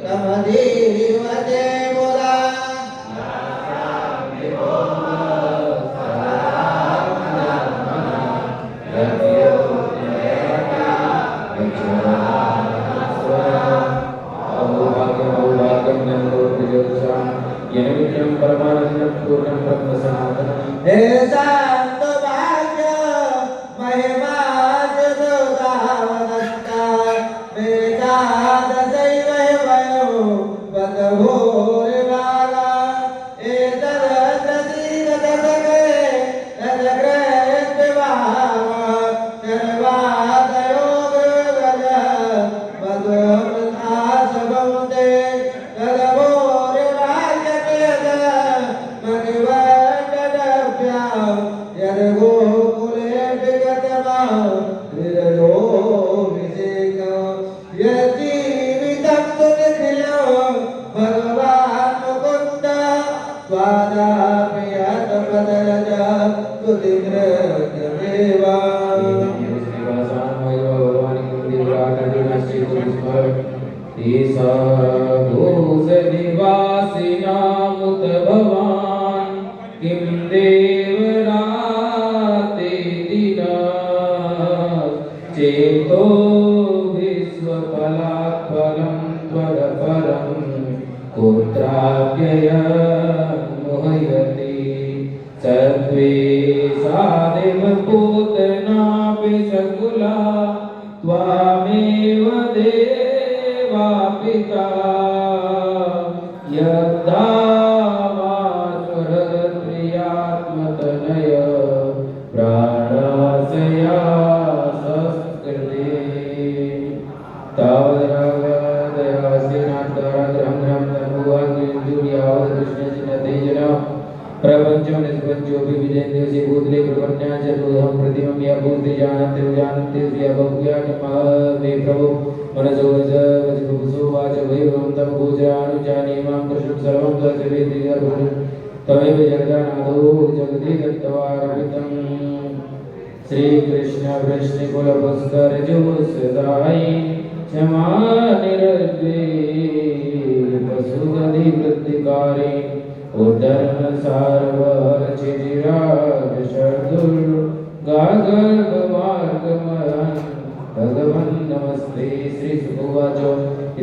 समधीवते मुदा हे शांत भाग्य महिमा जगदावदत्ता वेदात दैव वयो बदभोर बाला एतदसीद दसगे रजग्रह विवाह सर्वादयो गज भगवतास भवते तदभोर भाग्यकेद मगिवटदभ्या यद्गोकुले विगतमा हृदयो विषेक यजीवितं तुनिखिलो भगवान् मुकुन्द स्वादाप्यत पदरज तुतिग्रहमेवा निवासिनामुत भवान् किं देवराते दिना चेतो विश्वफलात्फलं त्वदपरं कुत्राप्ययं मुह्यते सर्वे सादेव पूतनापि सकुला त्वामेव देवा पिता यद्धामात्मतनय प्राणासया संस्कृते प्रपंचम निष्पंचोपि विजयन्ते से भूतले प्रपन्या च तोहं प्रतिमं या भूते जानन्ते या बहुज्ञानमः मे प्रभु मनसो वचो वाच वैभवं तव गोचरानुजाने मां कृष्णं सर्वं तत्सवेति तमेव जगदानाथो जगति दत्तवारभितं श्री कृष्ण वृष्णि कुल पुष्कर जो सदाई क्षमा निरद्वे पशुगति वृत्तिकारी उद्धरण सारवर चिराग शर्दुल गागर्भ मार्गमहन भगवन् नमस्ते श्री सुभुवाच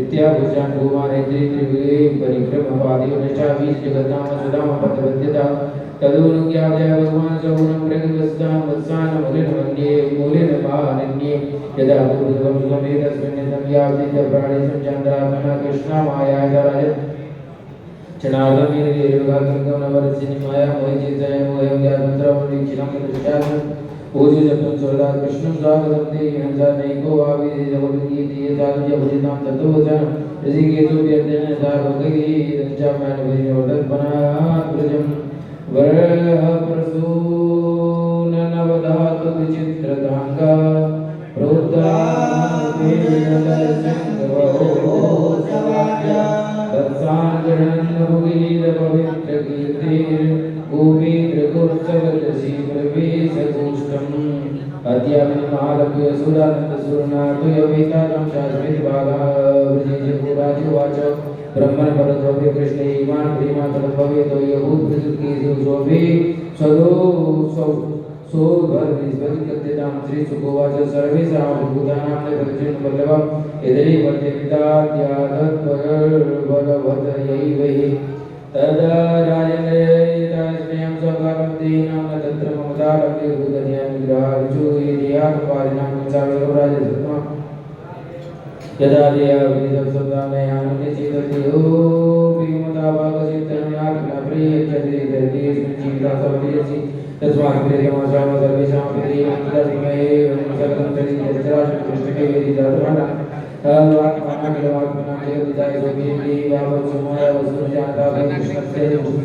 इत्याभुजान कुमारेन्द्री त्रिभुगे परिक्रमवादियो निष्ठा बीज जगन्नाम सुदाम पदवद्यता तदुनुज्ञादय भगवान् सौनं प्रगवस्तान् वत्सान् मूलेन महानन्ये यदा पूर्वं सुमेधस्मिन्नितं यावदित प्राणेशं चन्द्रात्मना कृष्णा माया राजन् चनार्दमेन योगाग्रगं नवरसिनि माया मोहिचितय मोहं ज्ञानमन्त्रं दीक्षितं दृश्यानं पूज्य जपं सोदा कृष्णं स्वागतं ते हंसा नैको आविदि जगद्गीति साधुज भजितां ततो जन ऋषिकेशो व्यर्जन सार्वगति रंचाम्यान भजनोदर्पणा प्रजं वरह प्रसून नवधातु विचित्रतांगा प्रोक्ता वेददर्शनवो सवाक्या तत्सागरन् भुगीर पवित्र कीर्तिर गोपीन्द्रगोत्सवदशि प्रवेशगोष्ठम् अद्यापि महालभ्य सुरानन्द सुरनाथय वेतानं शास्त्रित भागः वृजेशपुराजुवाच ब्रह्मण परद्रव्य कृष्णे इमान् प्रेमा तद्भवेतो यभूत प्रसुद्गीषु शोभे सदो सोभर्निस्पतिकत्यतां श्री सुकोवाच सर्वेषां भूतानां निरञ्जन वल्लभं यदि वर्तिताद्यादत्परबलवतयैवहि तदा राजनयितास्म्यं स्वकर्म तेनां न तत्र ममतारम्भे भूतध्यान विग्रहार्जुयेदियात्पादिनां कंसावेव राजसत्त्वं यदा देया विदितसुतानयानुनि चेततियो विमताभागचित्तनुनात्मना प्रियच्छति तद्देशं जीविता सर्वेषि तस्मात् प्रियमाशाम सर्वेषां प्रियमन्तरमये सकलं चरितचराचरं कृष्णके वेदितात्मना आत्मना जगविदाय सोभिः वावत्समोय वसुजाता कृष्णस्य